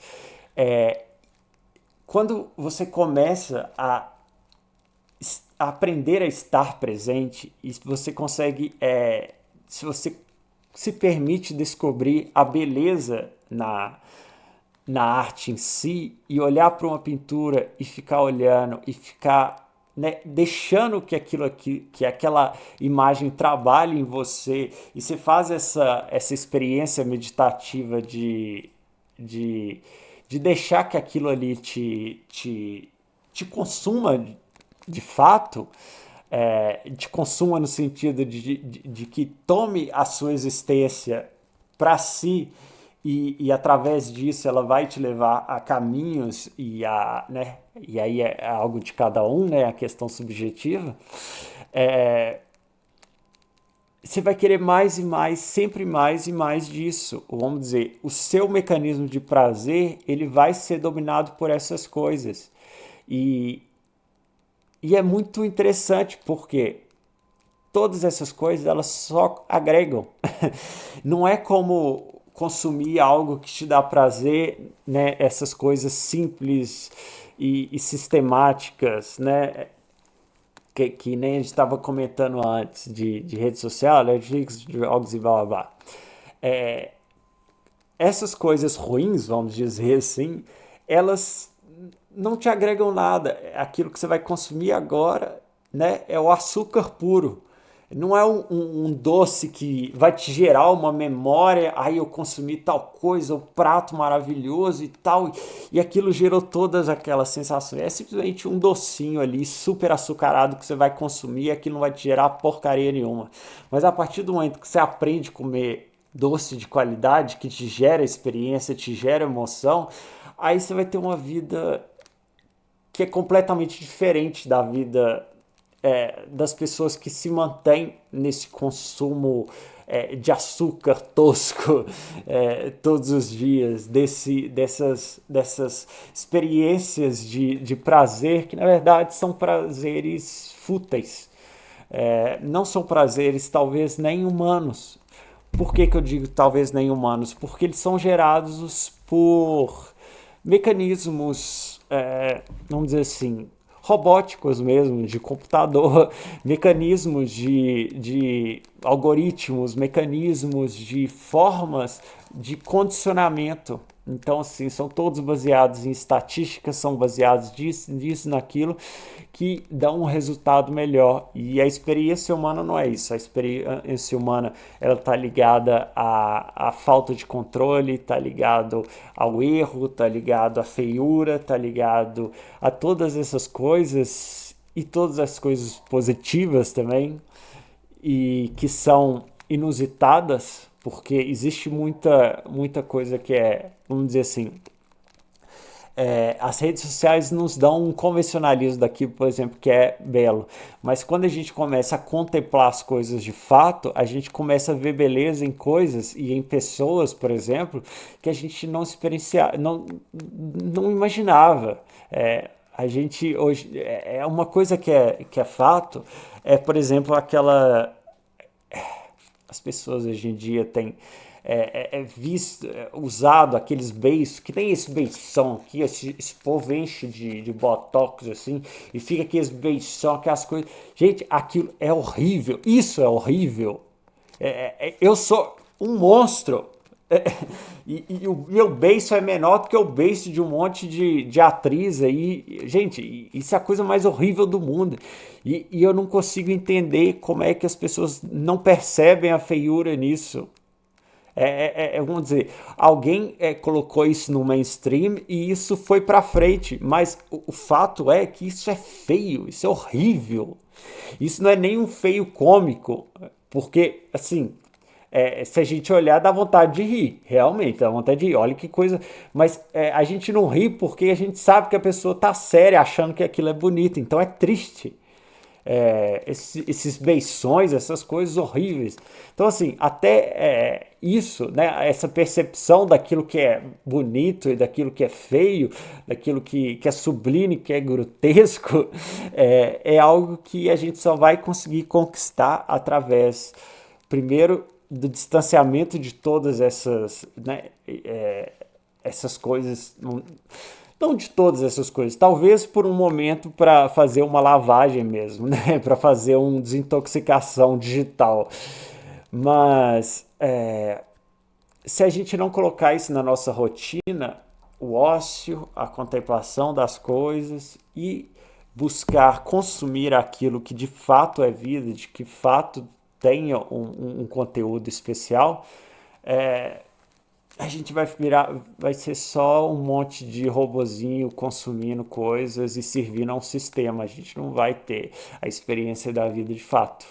É, quando você começa a aprender a estar presente e você consegue, se você se permite descobrir a beleza na arte em si e olhar para uma pintura e ficar olhando e ficar, né, deixando que aquilo aqui, que aquela imagem trabalhe em você e você faz essa experiência meditativa de, de deixar que aquilo ali te consuma de fato, te consuma no sentido de que tome a sua existência para si e através disso ela vai te levar a caminhos né, e aí é algo de cada um, né, a questão subjetiva, é, você vai querer mais e mais, sempre mais e mais disso. Vamos dizer, o seu mecanismo de prazer, ele vai ser dominado por essas coisas. E, e é muito interessante porque todas essas coisas elas só agregam. Não é como consumir algo que te dá prazer, né? Essas coisas simples e sistemáticas, né? Que nem a gente estava comentando antes de rede social, Netflix, jogos e blá blá blá. É, essas coisas ruins, vamos dizer assim, elas não te agregam nada. Aquilo que você vai consumir agora, né, é o açúcar puro. Não é um doce que vai te gerar uma memória, aí eu consumi tal coisa, o prato maravilhoso e tal, e aquilo gerou todas aquelas sensações. É simplesmente um docinho ali, super açucarado, que você vai consumir e aquilo não vai te gerar porcaria nenhuma. Mas a partir do momento que você aprende a comer doce de qualidade, que te gera experiência, te gera emoção, aí você vai ter uma vida que é completamente diferente da vida das pessoas que se mantêm nesse consumo de açúcar tosco todos os dias, dessas experiências de prazer que na verdade são prazeres fúteis, não são prazeres talvez nem humanos. Por que eu digo talvez nem humanos? Porque eles são gerados por mecanismos, vamos dizer assim, robóticos mesmo, de computador, mecanismos de algoritmos, mecanismos de formas de condicionamento. Então, assim, são todos baseados em estatísticas, são baseados nisso, naquilo, que dão um resultado melhor. E a experiência humana não é isso. A experiência humana, ela está ligada à falta de controle, está ligado ao erro, está ligado à feiura, está ligado a todas essas coisas e todas as coisas positivas também, e que são inusitadas, porque existe muita coisa que vamos dizer assim, as redes sociais nos dão um convencionalismo daquilo, por exemplo, que é belo. Mas quando a gente começa a contemplar as coisas de fato, a gente começa a ver beleza em coisas e em pessoas, por exemplo, que a gente não experienciava, não imaginava. A gente hoje uma coisa que é fato por exemplo, as pessoas hoje em dia têm visto, usado aqueles beiços, que tem esse beição aqui, esse povo enche de botox assim, e fica aqueles beição, aquelas coisas. Gente, aquilo é horrível, isso é horrível. Eu sou um monstro. E o meu beiço é menor do que o beiço de um monte de atriz aí. Gente, isso é a coisa mais horrível do mundo. E eu não consigo entender como é que as pessoas não percebem a feiura nisso. Vamos dizer, alguém colocou isso no mainstream e isso foi pra frente, mas o fato é que isso é feio, isso é horrível. Isso não é nem um feio cômico, porque, assim, se a gente olhar, dá vontade de rir, realmente, dá vontade de rir, olha que coisa, mas a gente não ri porque a gente sabe que a pessoa tá séria, achando que aquilo é bonito, então é triste. Esses beições, essas coisas horríveis. Então, assim, até isso, né, essa percepção daquilo que é bonito e daquilo que é feio, daquilo que é sublime, que é grotesco, é algo que a gente só vai conseguir conquistar através, primeiro, do distanciamento de todas essas, né, essas coisas. Não de todas essas coisas, talvez por um momento para fazer uma lavagem mesmo, né? Para fazer uma desintoxicação digital. Mas se a gente não colocar isso na nossa rotina, o ócio, a contemplação das coisas e buscar consumir aquilo que de fato é vida, de que fato tenha um conteúdo especial, a gente vai ser só um monte de robozinho consumindo coisas e servindo a um sistema. A gente não vai ter a experiência da vida de fato.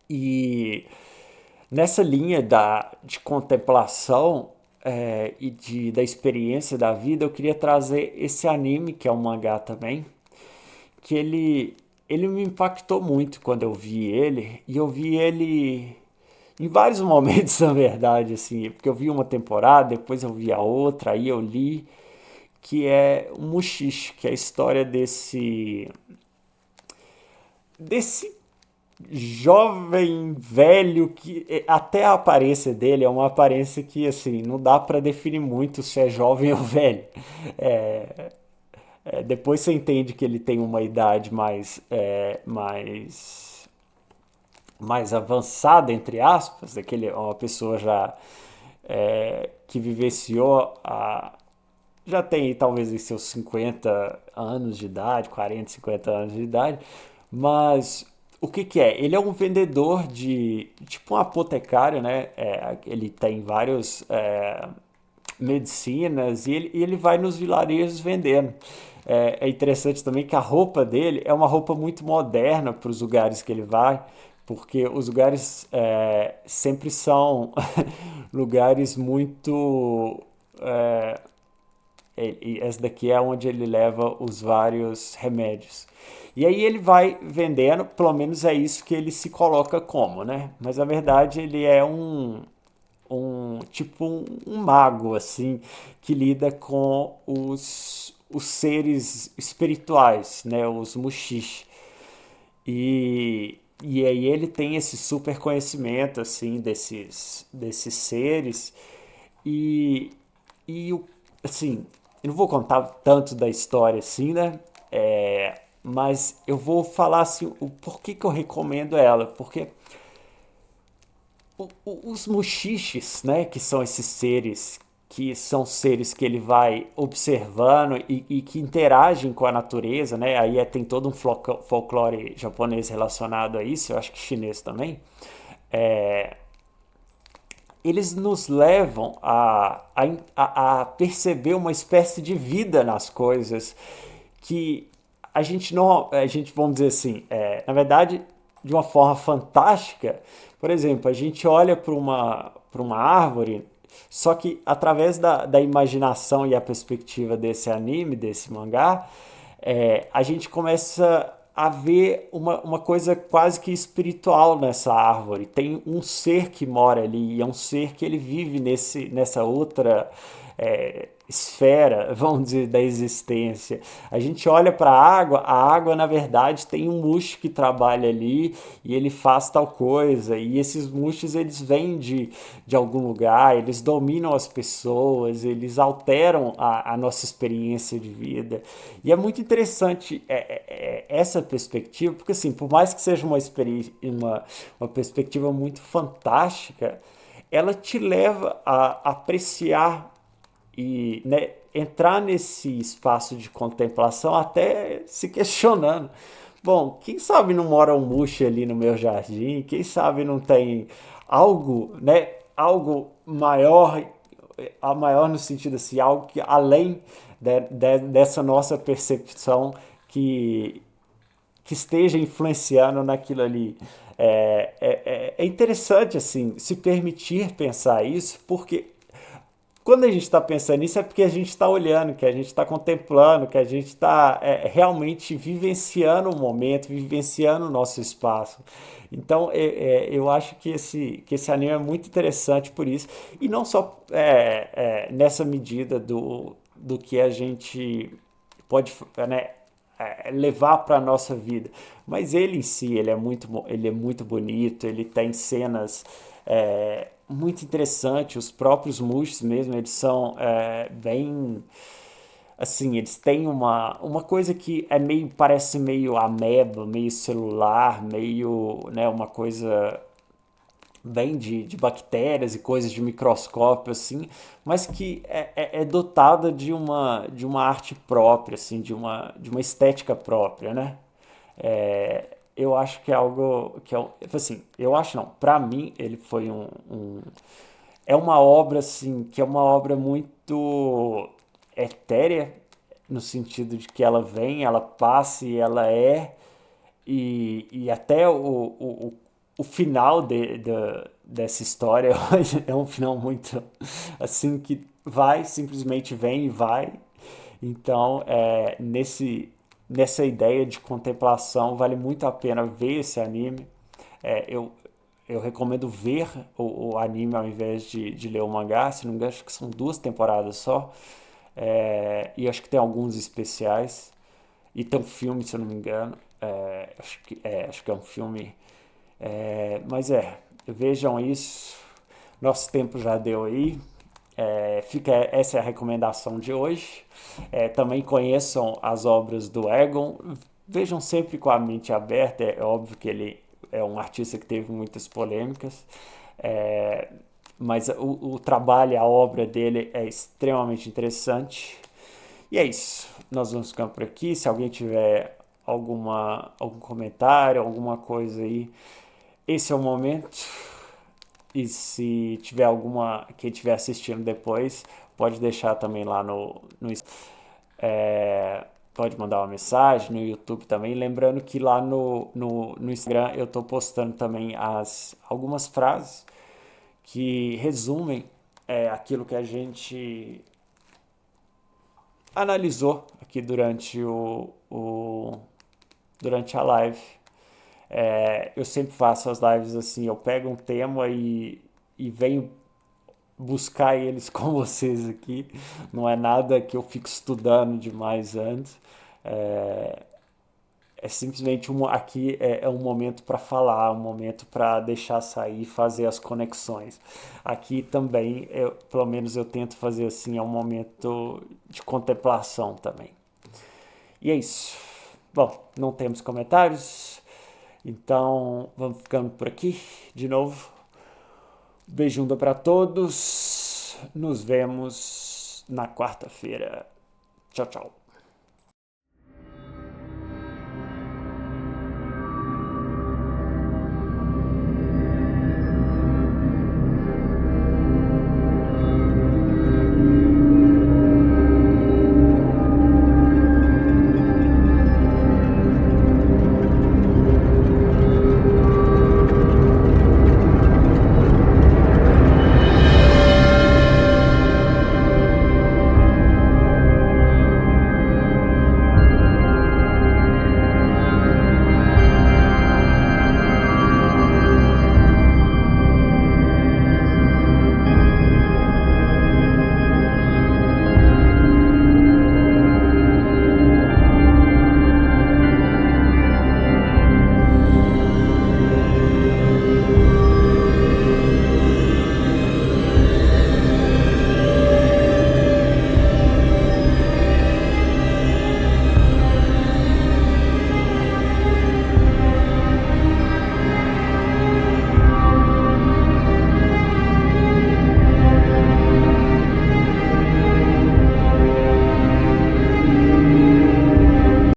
E nessa linha de contemplação da experiência da vida, eu queria trazer esse anime, que é um mangá também, que ele me impactou muito quando eu vi ele, e eu vi ele em vários momentos, na verdade, assim, porque eu vi uma temporada, depois eu vi a outra, aí eu li, que é o Mushishi, que é a história desse jovem velho que até a aparência dele é uma aparência que assim não dá para definir muito se é jovem ou velho. É, depois você entende que ele tem uma idade mais avançada, entre aspas, aquele é uma pessoa já que vivenciou já tem talvez os seus 50 anos de idade, 40, 50 anos de idade, mas o que que é? Ele é um vendedor tipo um apotecário, né? Ele tem vários medicinas e ele vai nos vilarejos vendendo. É interessante também que a roupa dele é uma roupa muito moderna para os lugares que ele vai, porque os lugares sempre são lugares muito Essa daqui é onde ele leva os vários remédios. E aí ele vai vendendo, pelo menos é isso que ele se coloca como, né? Mas na verdade ele é um mago, assim, que lida com os seres espirituais, né? Os Mushish. E aí ele tem esse super conhecimento, assim, desses seres. E, assim, eu não vou contar tanto da história assim, né? Mas eu vou falar assim, o porquê que eu recomendo ela. Porque os muxiches, né, que são esses seres que ele vai observando e que interagem com a natureza, né? Aí tem todo um folclore japonês relacionado a isso, eu acho que chinês também. É, eles nos levam a perceber uma espécie de vida nas coisas que a gente não, a gente vamos dizer assim, na verdade, de uma forma fantástica. Por exemplo, a gente olha para uma árvore, só que através da imaginação e a perspectiva desse anime, desse mangá, a gente começa a ver uma coisa quase que espiritual nessa árvore. Tem um ser que mora ali, e é um ser que ele vive nessa outra esfera, vamos dizer, da existência. A gente olha para a água na verdade tem um mushi que trabalha ali e ele faz tal coisa, e esses mushis eles vêm de algum lugar, eles dominam as pessoas, eles alteram a nossa experiência de vida. E é muito interessante essa perspectiva, porque assim, por mais que seja uma perspectiva muito fantástica, ela te leva a apreciar e, né, entrar nesse espaço de contemplação até se questionando. Bom, quem sabe não mora um Muxe ali no meu jardim? Quem sabe não tem algo, né? Algo maior, a maior no sentido assim, algo que além dessa nossa percepção que, que esteja influenciando naquilo ali. É interessante assim se permitir pensar isso, porque quando a gente está pensando nisso é porque a gente está olhando, que a gente está contemplando, que a gente está realmente vivenciando o momento, vivenciando o nosso espaço. Então eu acho que esse anime é muito interessante por isso. E não só nessa medida do que a gente pode, né, levar para a nossa vida. Mas ele em si, ele é muito bonito, ele tem cenas muito interessantes, os próprios Mushis mesmo, eles são bem assim, eles têm uma coisa que parece meio ameba, meio celular, meio, né, uma coisa bem de bactérias e coisas de microscópio, assim, mas que é dotada de uma arte própria, assim, de uma estética própria, né? Eu acho que é algo que assim, eu acho não, para mim ele foi é uma obra assim, que é uma obra muito etérea no sentido de que ela vem, ela passa e ela e até o final dessa história é um final muito assim que vai, simplesmente vem e vai. Então, nessa ideia de contemplação, vale muito a pena ver esse anime. É, eu, eu recomendo ver o anime ao invés de ler o mangá. Se não me engano, acho que são duas temporadas só. E acho que tem alguns especiais. E tem um filme, se eu não me engano. Acho que é um filme. Mas vejam isso. Nosso tempo já deu aí. Essa é a recomendação de hoje. Também conheçam as obras do Egon. Vejam sempre com a mente aberta. É óbvio que ele é um artista que teve muitas polêmicas. É, mas o trabalho, a obra dele é extremamente interessante. E é isso. Nós vamos ficando por aqui. Se alguém tiver algum comentário, alguma coisa aí, esse é o momento. E se tiver quem estiver assistindo depois, pode deixar também lá pode mandar uma mensagem no YouTube também. Lembrando que lá no Instagram eu estou postando também algumas frases que resumem aquilo que a gente analisou aqui durante a live. Eu sempre faço as lives assim, eu pego um tema e venho buscar eles com vocês aqui. Não é nada que eu fico estudando demais antes. É simplesmente aqui é um momento para falar, um momento para deixar sair, fazer as conexões. Aqui também, pelo menos eu tento fazer assim, é um momento de contemplação também. E é isso. Bom, não temos comentários, então vamos ficando por aqui de novo. Beijunda para todos. Nos vemos na quarta-feira. Tchau, tchau.